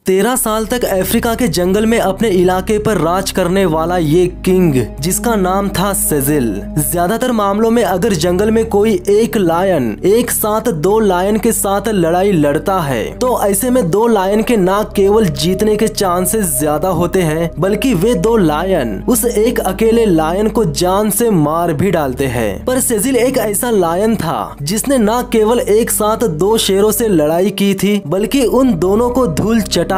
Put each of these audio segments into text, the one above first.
13 साल तक अफ्रीका के जंगल में अपने इलाके पर राज करने वाला ये किंग, जिसका नाम था सेजिल। ज्यादातर मामलों में अगर जंगल में कोई एक लायन एक साथ 2 लायन के साथ लड़ाई लड़ता है तो ऐसे में 2 लायन के ना केवल जीतने के चांसेस ज्यादा होते हैं बल्कि वे 2 लायन उस एक अकेले लायन को जान से मार भी डालते हैं। पर सेजिल एक ऐसा लायन था जिसने ना केवल एक साथ 2 शेरों से लड़ाई की थी बल्कि उन दोनों को धूल चटाकर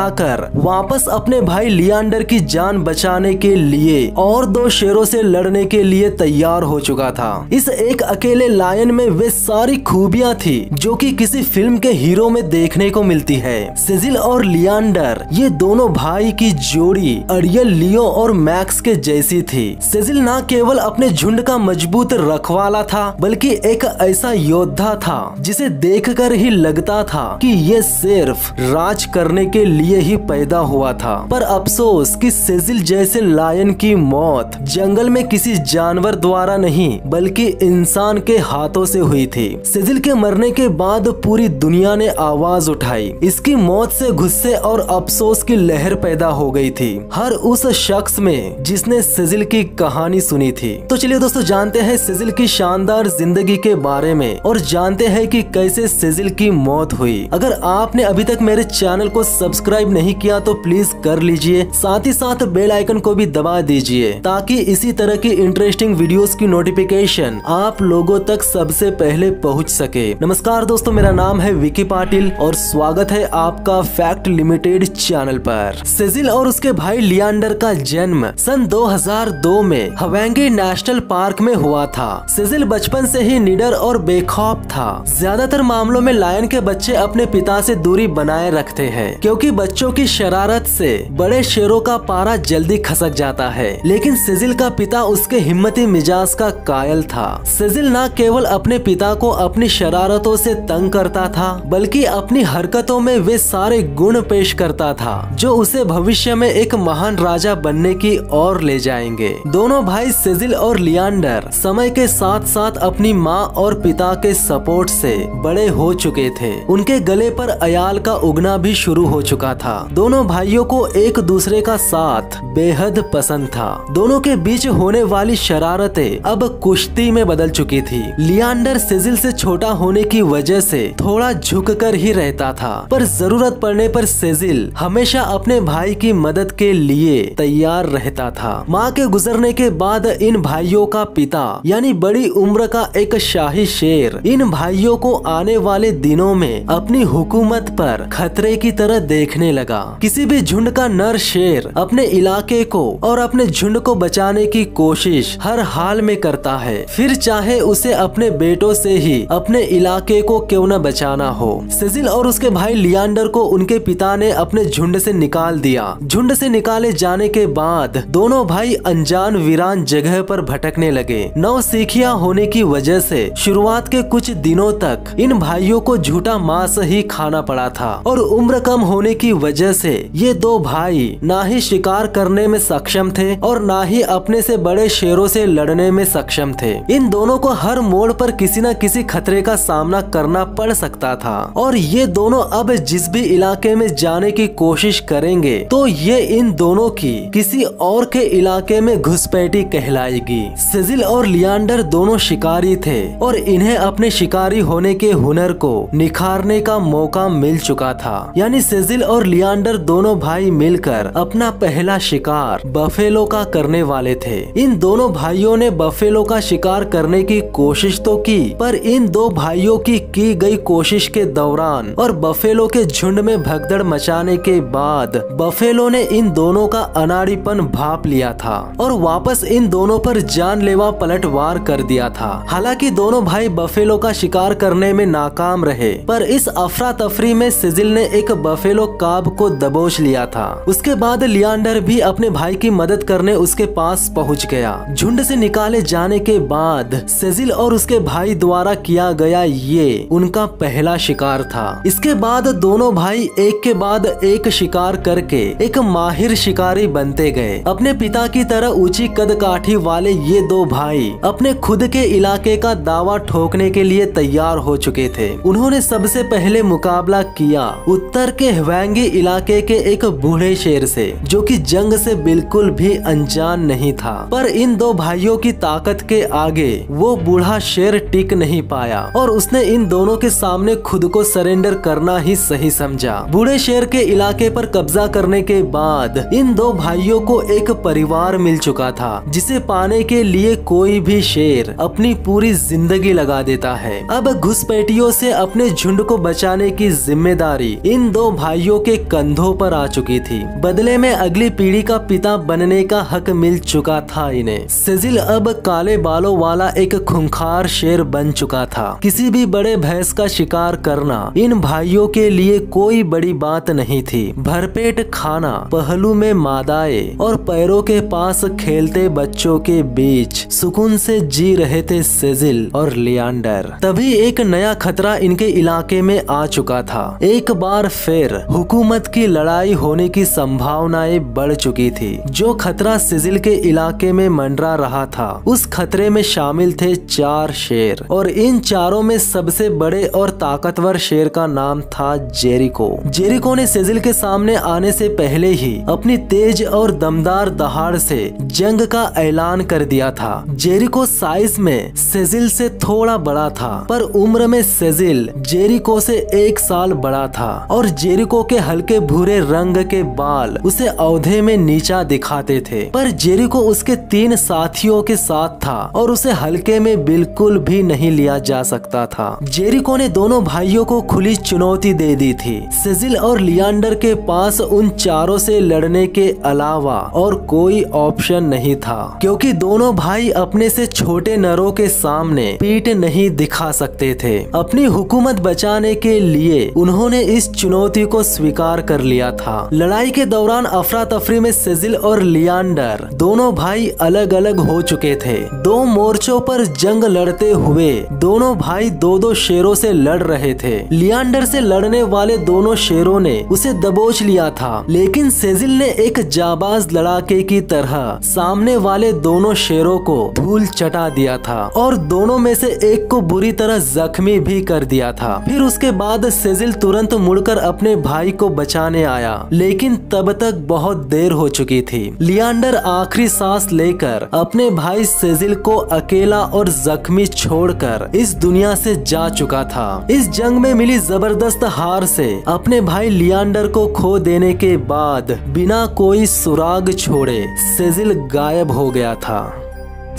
वापस अपने भाई लियांडर की जान बचाने के लिए और 2 शेरों से लड़ने के लिए तैयार हो चुका था। इस एक अकेले लायन में वे सारी खूबियां थी जो कि किसी फिल्म के हीरो में देखने को मिलती है। सेजिल और लियांडर ये दोनों भाई की जोड़ी अरियल, लियो और मैक्स के जैसी थी। सेजिल ना केवल अपने झुंड का मजबूत रखवाला था बल्कि एक ऐसा योद्धा था जिसे देखकर ही लगता था कि ये सिर्फ राज करने के लिए ही पैदा हुआ था। पर अफसोस कि सेजिल जैसे लायन की मौत जंगल में किसी जानवर द्वारा नहीं बल्कि इंसान के हाथों से हुई थी। सेजिल के मरने के बाद पूरी दुनिया ने आवाज उठाई। इसकी मौत से गुस्से और अफसोस की लहर पैदा हो गई थी हर उस शख्स में जिसने सेजिल की कहानी सुनी थी। तो चलिए दोस्तों, जानते हैं सेजिल की शानदार जिंदगी के बारे में और जानते हैं कि कैसे सेजिल की मौत हुई। अगर आपने अभी तक मेरे चैनल को सब्सक्राइब नहीं किया तो प्लीज कर लीजिए, साथ ही साथ बेल आइकन को भी दबा दीजिए ताकि इसी तरह की इंटरेस्टिंग वीडियोस की नोटिफिकेशन आप लोगों तक सबसे पहले पहुंच सके। नमस्कार दोस्तों, मेरा नाम है विकी पाटिल और स्वागत है आपका फैक्ट लिमिटेड चैनल पर। सेजिल और उसके भाई लियांडर का जन्म सन 2002 में हवेंगी नेशनल पार्क में हुआ था। सेजिल बचपन से ही निडर और बेखौफ था। ज्यादातर मामलों में लायन के बच्चे अपने पिता से दूरी बनाए रखते हैं क्योंकि बच्चों की शरारत से बड़े शेरों का पारा जल्दी खसक जाता है। लेकिन सेजिल का पिता उसके हिम्मती मिजाज का कायल था। सेजिल न केवल अपने पिता को अपनी शरारतों से तंग करता था बल्कि अपनी हरकतों में वे सारे गुण पेश करता था जो उसे भविष्य में एक महान राजा बनने की ओर ले जाएंगे। दोनों भाई सेजिल और लियांडर समय के साथ साथ अपनी माँ और पिता के सपोर्ट से बड़े हो चुके थे। उनके गले पर अयाल का उगना भी शुरू हो चुका था। दोनों भाइयों को एक दूसरे का साथ बेहद पसंद था। दोनों के बीच होने वाली शरारतें अब कुश्ती में बदल चुकी थी। लियांडर सेजिल से छोटा होने की वजह से थोड़ा झुककर ही रहता था, पर जरूरत पड़ने पर सेजिल हमेशा अपने भाई की मदद के लिए तैयार रहता था। माँ के गुजरने के बाद इन भाइयों का पिता यानी बड़ी उम्र का एक शाही शेर इन भाइयों को आने वाले दिनों में अपनी हुकूमत पर खतरे की तरह देखने लगा। किसी भी झुंड का नर शेर अपने इलाके को और अपने झुंड को बचाने की कोशिश हर हाल में करता है, फिर चाहे उसे अपने बेटों से ही अपने इलाके को क्यों न बचाना हो। सेजिल और उसके भाई लियांडर को उनके पिता ने अपने झुंड से निकाल दिया। झुंड से निकाले जाने के बाद दोनों भाई अनजान वीरान जगह पर भटकने लगे। नौसिखिया होने की वजह से शुरुआत के कुछ दिनों तक इन भाइयों को झूठा मांस ही खाना पड़ा था और उम्र कम होने की वजह से ये 2 भाई ना ही शिकार करने में सक्षम थे और ना ही अपने से बड़े शेरों से लड़ने में सक्षम थे। इन दोनों को हर मोड़ पर किसी न किसी खतरे का सामना करना पड़ सकता था और ये दोनों अब जिस भी इलाके में जाने की कोशिश करेंगे तो ये इन दोनों की किसी और के इलाके में घुसपैठी कहलाएगी। सेजिल और लियांडर दोनों शिकारी थे और इन्हें अपने शिकारी होने के हुनर को निखारने का मौका मिल चुका था। यानी सेजिल और लियांडर दोनों भाई मिलकर अपना पहला शिकार बफेलो का करने वाले थे। इन दोनों भाइयों ने बफेलो का शिकार करने की कोशिश तो की, पर इन 2 भाइयों की गई कोशिश के दौरान और बफेलो के झुंड में भगदड़ मचाने के बाद बफेलो ने इन दोनों का अनाड़ीपन भांप लिया था और वापस इन दोनों पर जानलेवा पलटवार कर दिया था। हालांकि दोनों भाई बफेलो का शिकार करने में नाकाम रहे, पर इस अफरा तफरी में सेजिल ने एक बफेलो काब को दबोच लिया था। उसके बाद लियांडर भी अपने भाई की मदद करने उसके पास पहुंच गया। झुंड से निकाले जाने के बाद सेजिल और उसके भाई द्वारा किया गया ये उनका पहला शिकार था। इसके बाद दोनों भाई एक के बाद एक शिकार करके एक माहिर शिकारी बनते गए। अपने पिता की तरह ऊंची कदकाठी वाले ये 2 भाई अपने खुद के इलाके का दावा ठोकने के लिए तैयार हो चुके थे। उन्होंने सबसे पहले मुकाबला किया उत्तर के हवेंगी जंगी इलाके के एक बूढ़े शेर से, जो कि जंग से बिल्कुल भी अनजान नहीं था। पर इन दो भाइयों की ताकत के आगे वो बूढ़ा शेर टिक नहीं पाया और उसने इन दोनों के सामने खुद को सरेंडर करना ही सही समझा। बूढ़े शेर के इलाके पर कब्जा करने के बाद इन दो भाइयों को एक परिवार मिल चुका था, जिसे पाने के लिए कोई भी शेर अपनी पूरी जिंदगी लगा देता है। अब घुसपैठियों से अपने झुंड को बचाने की जिम्मेदारी इन दो भाइयों के कंधों पर आ चुकी थी। बदले में अगली पीढ़ी का पिता बनने का हक मिल चुका था इन्हें। सेजिल अब काले बालों वाला एक खूंखार शेर बन चुका था। किसी भी बड़े भैंस का शिकार करना इन भाइयों के लिए कोई बड़ी बात नहीं थी। भरपेट खाना, पहलू में मादाएं और पैरों के पास खेलते बच्चों के बीच सुकून से जी रहे थे सेजिल और लियांडर। तभी एक नया खतरा इनके इलाके में आ चुका था। एक बार फिर हुकूमत की लड़ाई होने की संभावनाएं बढ़ चुकी थी। जो खतरा सेजिल के इलाके में मंडरा रहा था, उस खतरे में शामिल थे 4 शेर और इन चारों में सबसे बड़े और ताकतवर शेर का नाम था जेरिको। जेरिको ने सेजिल के सामने आने से पहले ही अपनी तेज और दमदार दहाड़ से जंग का ऐलान कर दिया था। जेरिको साइज में सेजिल से थोड़ा बड़ा था, पर उम्र में सेजिल जेरिको से 1 साल बड़ा था और जेरिको के हल्के भूरे रंग के बाल उसे औधे में नीचा दिखाते थे। पर जेरिको उसके 3 साथियों के साथ था और उसे हल्के में बिल्कुल भी नहीं लिया जा सकता था। जेरिको ने दोनों भाइयों को खुली चुनौती दे दी थी। सेजिल और लियांडर के पास उन चारों से लड़ने के अलावा और कोई ऑप्शन नहीं था, क्योंकि दोनों भाई अपने से छोटे नरों के सामने पीठ नहीं दिखा सकते थे। अपनी हुकूमत बचाने के लिए उन्होंने इस चुनौती को स्वीकार कर लिया था। लड़ाई के दौरान अफरा तफरी में सेजिल और लियांडर दोनों भाई अलग अलग हो चुके थे। 2 मोर्चों पर जंग लड़ते हुए दोनों भाई 2-2 शेरों से लड़ रहे थे। लियांडर से लड़ने वाले दोनों शेरों ने उसे दबोच लिया था, लेकिन सेजिल ने एक जाबाज लड़ाके की तरह सामने वाले दोनों शेरों को धूल चटा दिया था और दोनों में से एक को बुरी तरह जख्मी भी कर दिया था। फिर उसके बाद सेजिल तुरंत मुड़कर अपने भाई को बचाने आया, लेकिन तब तक बहुत देर हो चुकी थी। लियांडर आखिरी सांस लेकर अपने भाई सेजिल को अकेला और जख्मी छोड़कर इस दुनिया से जा चुका था। इस जंग में मिली जबरदस्त हार से अपने भाई लियांडर को खो देने के बाद बिना कोई सुराग छोड़े सेजिल गायब हो गया था।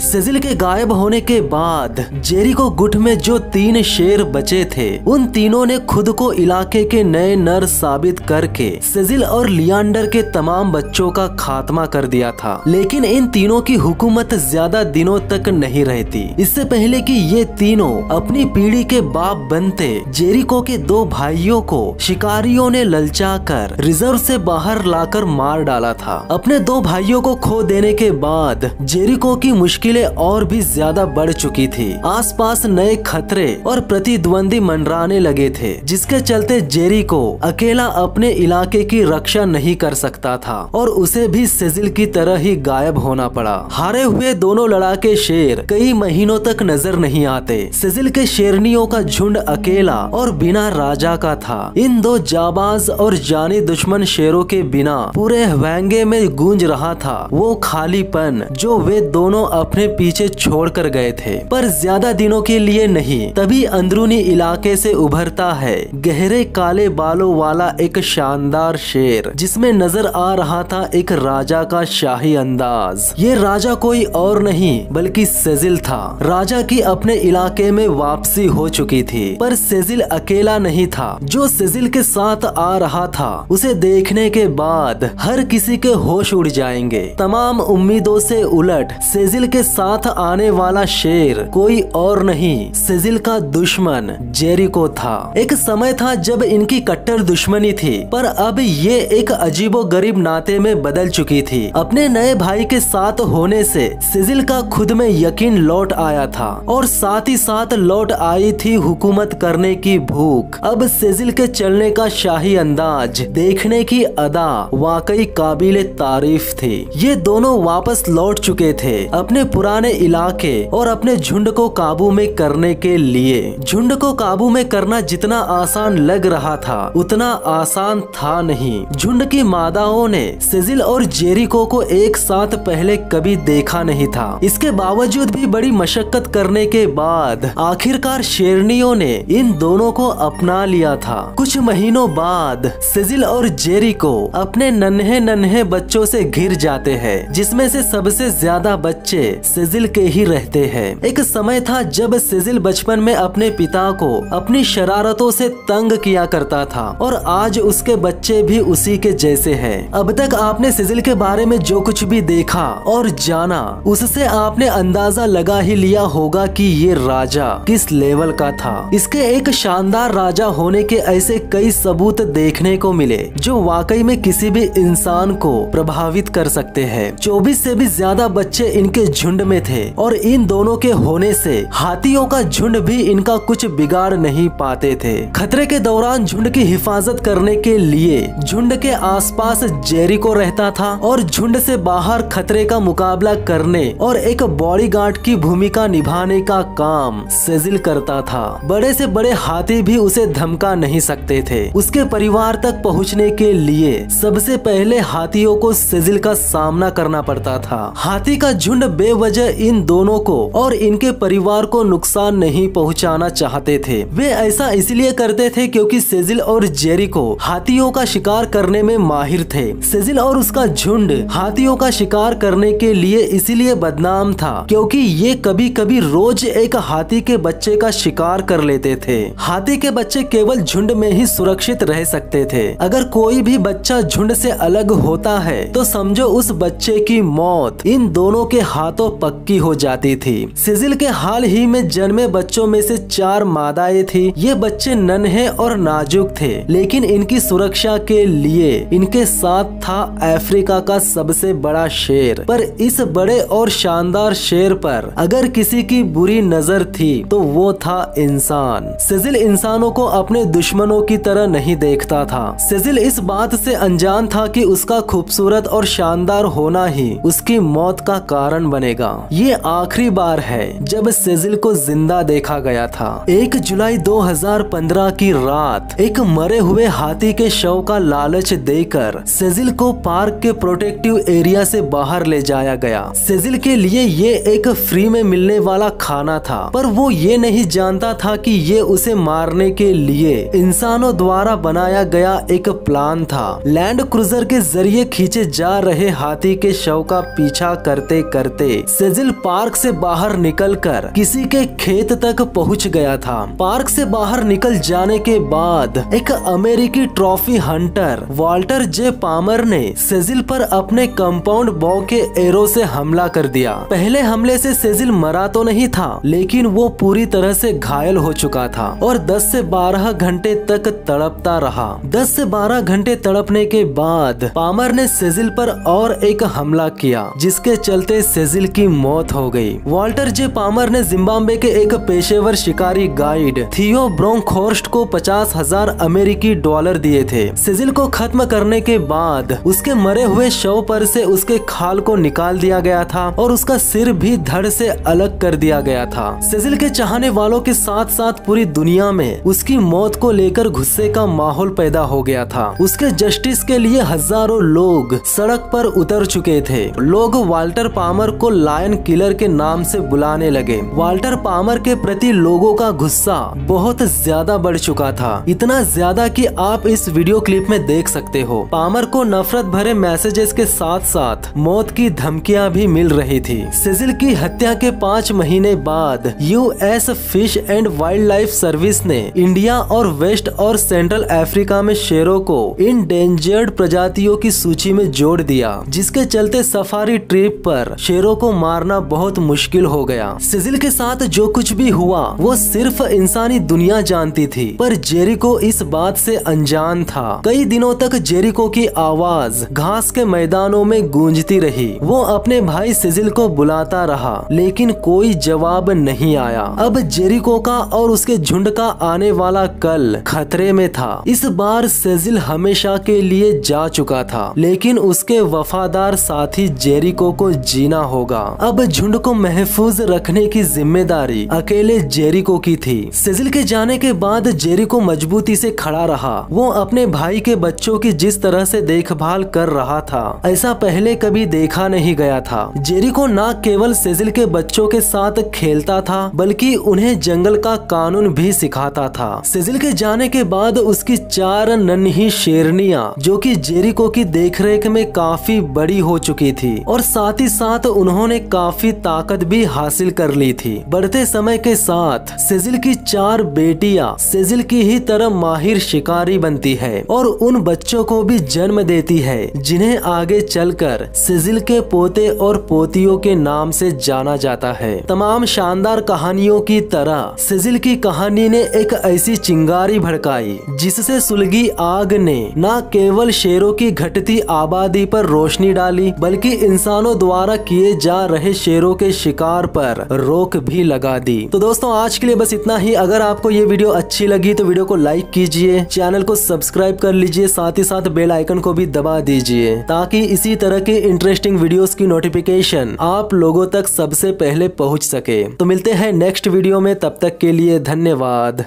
सेजिल के गायब होने के बाद जेरिको गुट में जो 3 शेर बचे थे, उन तीनों ने खुद को इलाके के नए नर साबित करके सेजिल और लियांडर के तमाम बच्चों का खात्मा कर दिया था। लेकिन इन तीनों की हुकूमत ज्यादा दिनों तक नहीं रहती। इससे पहले कि ये तीनों अपनी पीढ़ी के बाप बनते, जेरिको के 2 भाइयों को शिकारियों ने ललचाकर रिजर्व से बाहर लाकर मार डाला था। अपने 2 भाइयों को खो देने के बाद जेरिको की मुश्किलें और भी ज्यादा बढ़ चुकी थी। आसपास नए खतरे और प्रतिद्वंदी मंडराने लगे थे, जिसके चलते जेरिको अकेला अपने इलाके की रक्षा नहीं कर सकता था और उसे भी सेजिल की तरह ही गायब होना पड़ा। हारे हुए दोनों लड़ाके शेर कई महीनों तक नजर नहीं आते। सेजिल के शेरनियों का झुंड अकेला और बिना राजा का था। इन 2 जाबाज और जानी दुश्मन शेरों के बिना पूरे हवेंगे में गूंज रहा था वो खालीपन जो वे दोनों अपने पीछे छोड़कर गए थे, पर ज्यादा दिनों के लिए नहीं। तभी अंदरूनी इलाके से उभरता है गहरे काले बालों वाला एक शानदार शेर, जिसमें नजर आ रहा था एक राजा का शाही अंदाज। ये राजा कोई और नहीं बल्कि सेजिल था। राजा की अपने इलाके में वापसी हो चुकी थी, पर सेजिल अकेला नहीं था। जो सेजिल के साथ आ रहा था, उसे देखने के बाद हर किसी के होश उड़ जाएंगे। तमाम उम्मीदों से उलट सेजिल के साथ आने वाला शेर कोई और नहीं, सेजिल का दुश्मन जेरिको था। एक समय था जब इनकी कट्टर दुश्मनी थी, पर अब ये एक अजीबोगरीब नाते में बदल चुकी थी। अपने नए भाई के साथ होने से सेजिल का खुद में यकीन लौट आया था और साथ ही साथ लौट आई थी हुकूमत करने की भूख। अब सेजिल के चलने का शाही अंदाज, देखने की अदा वाकई काबिले तारीफ थी। ये दोनों वापस लौट चुके थे अपने पुराने इलाके और अपने झुंड को काबू में करने के लिए। झुंड को काबू में करना जितना आसान लग रहा था उतना आसान था नहीं। झुंड की मादाओं ने सेजिल और जेरिको को एक साथ पहले कभी देखा नहीं था। इसके बावजूद भी बड़ी मशक्कत करने के बाद आखिरकार शेरनियों ने इन दोनों को अपना लिया था। कुछ महीनों बाद सेजिल और जेरिको अपने नन्हे नन्हे बच्चों से घिर जाते हैं, जिसमें से सबसे ज्यादा बच्चे सेजिल के ही रहते हैं। एक समय था जब सेजिल बचपन में अपने पिता को अपनी शरारतों से तंग किया करता था और आज उसके बच्चे भी उसी के जैसे हैं। अब तक आपने सेजिल के बारे में जो कुछ भी देखा और जाना उससे आपने अंदाजा लगा ही लिया होगा कि ये राजा किस लेवल का था। इसके एक शानदार राजा होने के ऐसे कई सबूत देखने को मिले जो वाकई में किसी भी इंसान को प्रभावित कर सकते हैं। 24 से भी ज्यादा बच्चे इनके झुंड में थे और इन दोनों के होने से हाथियों का झुंड भी इनका कुछ बिगाड़ नहीं पाते थे। खतरे के दौरान झुंड की हिफाजत करने के लिए झुंड के आसपास जेरिको रहता था और झुंड से बाहर खतरे का मुकाबला करने और एक बॉडीगार्ड की भूमिका निभाने का काम सेजिल करता था। बड़े से बड़े हाथी भी उसे धमका नहीं सकते थे। उसके परिवार तक पहुंचने के लिए सबसे पहले हाथियों को सेजिल का सामना करना पड़ता था। हाथी का झुंड बेवजह इन दोनों को और इनके परिवार को नुकसान नहीं पहुंचाना चाहते थे। वे ऐसा इसलिए करते थे क्योंकि सेजिल और जेरिको हाथियों का शिकार करने में माहिर थे। सेजिल और उसका झुंड हाथियों का शिकार करने के लिए इसीलिए बदनाम था क्योंकि ये कभी कभी रोज एक हाथी के बच्चे का शिकार कर लेते थे। हाथी के बच्चे केवल झुंड में ही सुरक्षित रह सकते थे। अगर कोई भी बच्चा झुंड से अलग होता है तो समझो उस बच्चे की मौत इन दोनों के हाथों पक्की हो जाती थी। सेजिल के हाल ही में जन्मे बच्चों में से 4 मादाएं थी। ये बच्चे नन्हे और नाजुक थे, लेकिन इनकी सुरक्षा के लिए इनके साथ था अफ्रीका का सबसे बड़ा शेर। पर इस बड़े और शानदार शेर पर अगर किसी की बुरी नजर थी तो वो था इंसान। सेजिल इंसानों को अपने दुश्मनों की तरह नहीं देखता था। सेजिल इस बात से अनजान था कि उसका खूबसूरत और शानदार होना ही उसकी मौत का कारण बनेगा। ये आखिरी बार है जब सेजिल को जिंदा देखा गया था। 1 जुलाई 2015 की रात एक मरे हुए हाथी के शव का लालच देकर सेजिल को पार्क के प्रोटेक्टिव एरिया से बाहर ले जाया गया। सेजिल के लिए ये एक फ्री में मिलने वाला खाना था, पर वो ये नहीं जानता था कि ये उसे मारने के लिए इंसानों द्वारा बनाया गया एक प्लान था। लैंड क्रूजर के जरिए खींचे जा रहे हाथी के शव का पीछा करते करते सेजिल पार्क से बाहर निकलकर किसी के खेत तक पहुंच गया था। पार्क से बाहर निकल जाने के बाद एक अमेरिकी trophy hunter Walter J Palmer ने सेजिल पर अपने कंपाउंड बॉ के एरो से हमला कर दिया। पहले हमले से सेजिल मरा तो नहीं था, लेकिन वो पूरी तरह से घायल हो चुका था और 10 से 12 घंटे तक तड़पता रहा। 10 से 12 घंटे तड़पने के बाद पामर ने सेजिल पर और एक हमला किया, जिसके चलते सेजिल की मौत हो गई। वाल्टर जे पामर ने जिम्बाब्वे के एक पेशेवर शिकारी गाइड थियो ब्रोंखोर्स्ट को 50,000 अमेरिकी डॉलर दिए थे। सेजिल को खत्म करने के बाद उसके मरे हुए शव पर से उसके खाल को निकाल दिया गया था और उसका सिर भी धड़ से अलग कर दिया गया था। सेजिल के चाहने वालों के साथ साथ पूरी दुनिया में उसकी मौत को लेकर गुस्से का माहौल पैदा हो गया था। उसके जस्टिस के लिए हजारों लोग सड़क पर उतर चुके थे। लोग वाल्टर पामर को लायन किलर के नाम से बुलाने लगे। वाल्टर पामर के प्रति लोगों का गुस्सा बहुत ज्यादा बढ़ चुका था, इतना ज्यादा कि आप इस वीडियो क्लिप में देख सकते हो। पामर को नफरत भरे मैसेजेस के साथ साथ मौत की धमकियां भी मिल रही थी। सेजिल की हत्या के 5 महीने बाद US fish and wild life service ने इंडिया और वेस्ट और सेंट्रल अफ्रीका में शेरों को इंडेंजर्ड प्रजातियों की सूची में जोड़ दिया, जिसके चलते सफारी ट्रिप पर शेरों को मारना बहुत मुश्किल हो गया। सेजिल के साथ जो कुछ भी हुआ वो सिर्फ इंसानी दुनिया जानती थी, पर जेरिको इस बात से अनजान था। कई दिनों तक जेरिको की आवाज घास के मैदानों में गूंजती रही। वो अपने भाई सेजिल को बुलाता रहा, लेकिन कोई जवाब नहीं आया। अब जेरिको का और उसके झुंड का आने वाला कल खतरे में था। इस बार सेजिल हमेशा के लिए जा चुका था, लेकिन उसके वफादार साथी जेरिको को जीना होगा। अब झुंड को महफूज रखने की जिम्मेदारी अकेले जेरिको की थी। सेजिल के जाने के बाद जेरिको मजबूती से खड़ा रहा। वो अपने भाई के बच्चों की जिस तरह से देखभाल कर रहा था ऐसा पहले कभी देखा नहीं गया था। जेरिको न केवल सेजिल के बच्चों के साथ खेलता था बल्कि उन्हें जंगल का कानून भी सिखाता था। सेजिल के जाने के बाद उसकी 4 नन्ही शेरनियां जो कि जेरिको की देखरेख में काफी बड़ी हो चुकी थी और साथ ही साथ उन्होंने काफी ताकत भी हासिल कर ली थी। बढ़ते समय के साथ सेजिल की 4 बेटियां सेजिल की ही तरह माहिर शिकारी बनती है और उन बच्चों को भी जन्म देती है जिन्हें आगे चलकर सेजिल के पोते और पोतियों के नाम से जाना जाता है। तमाम शानदार कहानियों की तरह सेजिल की कहानी ने एक ऐसी चिंगारी भड़काई जिससे सुलगी आग ने न केवल शेरों की घटती आबादी पर रोशनी डाली बल्कि इंसानों द्वारा किए जा रहे शेरों के शिकार पर रोक भी लगा दी। तो दोस्तों आज के लिए बस इतना ही। अगर आपको ये वीडियो अच्छी लगी तो वीडियो को लाइक कीजिए, चैनल को सब्सक्राइब कर लीजिए, साथ ही साथ बेल आइकन को भी दबा दीजिए ताकि इसी तरह के इंटरेस्टिंग वीडियोस की नोटिफिकेशन आप लोगों तक सबसे पहले पहुंच सके। तो मिलते हैं नेक्स्ट वीडियो में, तब तक के लिए धन्यवाद।